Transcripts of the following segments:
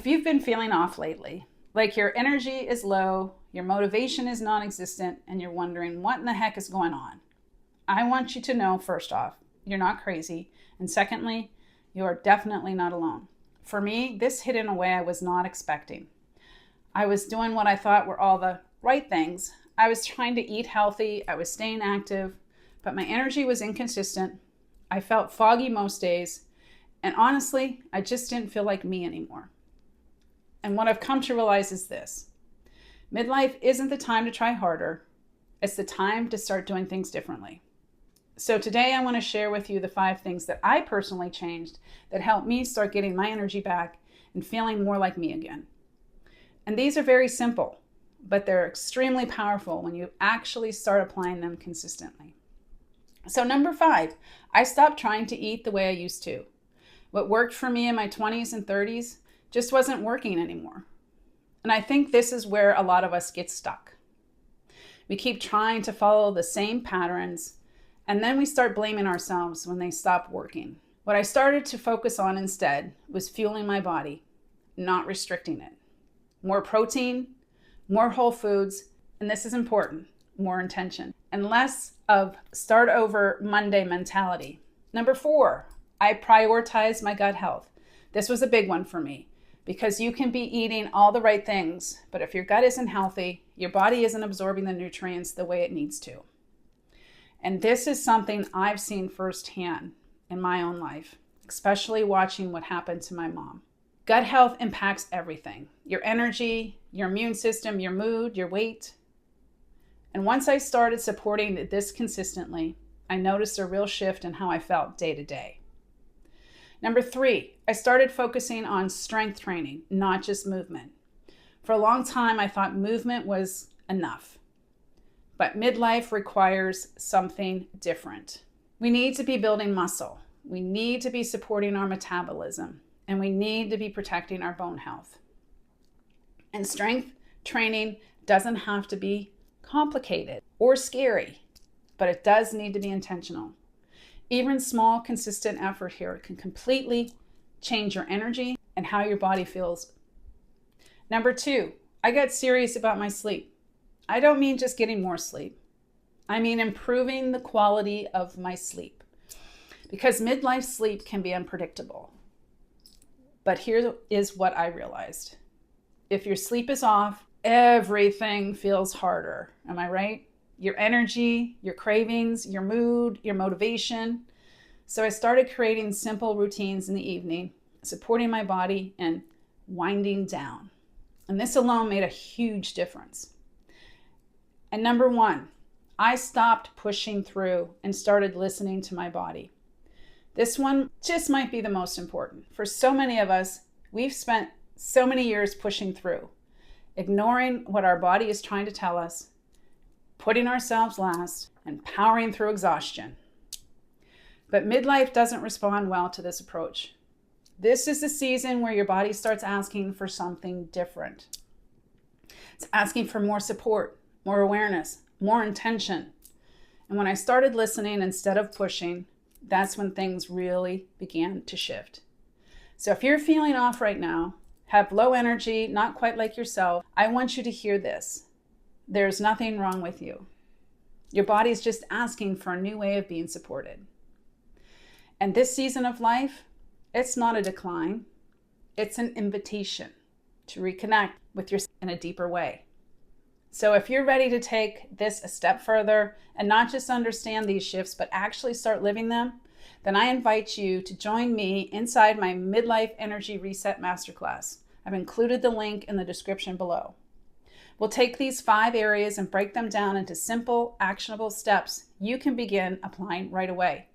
you've been feeling off lately, like your energy is low, your motivation is non-existent, and you're wondering what in the heck is going on, I want you to know, first off, you're not crazy. And secondly, you are definitely not alone. For me, this hit in a way I was not expecting. I was doing what I thought were all the right things. I was trying to eat healthy. I was staying active, but my energy was inconsistent. I felt foggy most days. And honestly, I just didn't feel like me anymore. And what I've come to realize is this: midlife isn't the time to try harder. It's the time to start doing things differently. So today I want to share with you the 5 things that I personally changed that helped me start getting my energy back and feeling more like me again. And these are very simple, but they're extremely powerful when you actually start applying them consistently. So number 5, I stopped trying to eat the way I used to. What worked for me in my 20s and 30s just wasn't working anymore. And I think this is where a lot of us get stuck. We keep trying to follow the same patterns, and then we start blaming ourselves when they stop working. What I started to focus on instead was fueling my body, not restricting it. More protein, more whole foods, and this is important, more intention, and less of start over Monday mentality. Number 4, I prioritized my gut health. This was a big one for me because you can be eating all the right things, but if your gut isn't healthy, your body isn't absorbing the nutrients the way it needs to. And this is something I've seen firsthand in my own life, especially watching what happened to my mom. Gut health impacts everything: your energy, your immune system, your mood, your weight. And once I started supporting this consistently, I noticed a real shift in how I felt day to day. Number 3, I started focusing on strength training, not just movement. For a long time, I thought movement was enough. But midlife requires something different. We need to be building muscle. We need to be supporting our metabolism. And we need to be protecting our bone health. And strength training doesn't have to be complicated or scary, but it does need to be intentional. Even small, consistent effort here can completely change your energy and how your body feels. Number 2, I got serious about my sleep. I don't mean just getting more sleep. I mean improving the quality of my sleep, because midlife sleep can be unpredictable. But here is what I realized. If your sleep is off, everything feels harder. Am I right? Your energy, your cravings, your mood, your motivation. So I started creating simple routines in the evening, supporting my body and winding down. And this alone made a huge difference. And number 1, I stopped pushing through and started listening to my body. This one just might be the most important. For so many of us, we've spent so many years pushing through, ignoring what our body is trying to tell us, putting ourselves last, and powering through exhaustion. But midlife doesn't respond well to this approach. This is the season where your body starts asking for something different. It's asking for more support, more awareness, more intention. And when I started listening instead of pushing, that's when things really began to shift. So if you're feeling off right now, have low energy, not quite like yourself, I want you to hear this. There's nothing wrong with you. Your body's just asking for a new way of being supported. And this season of life, it's not a decline. It's an invitation to reconnect with yourself in a deeper way. So if you're ready to take this a step further and not just understand these shifts, but actually start living them, then I invite you to join me inside my Midlife Energy Reset Masterclass. I've included the link in the description below. We'll take these 5 areas and break them down into simple, actionable steps you can begin applying right away.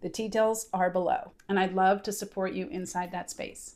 The details are below, and I'd love to support you inside that space.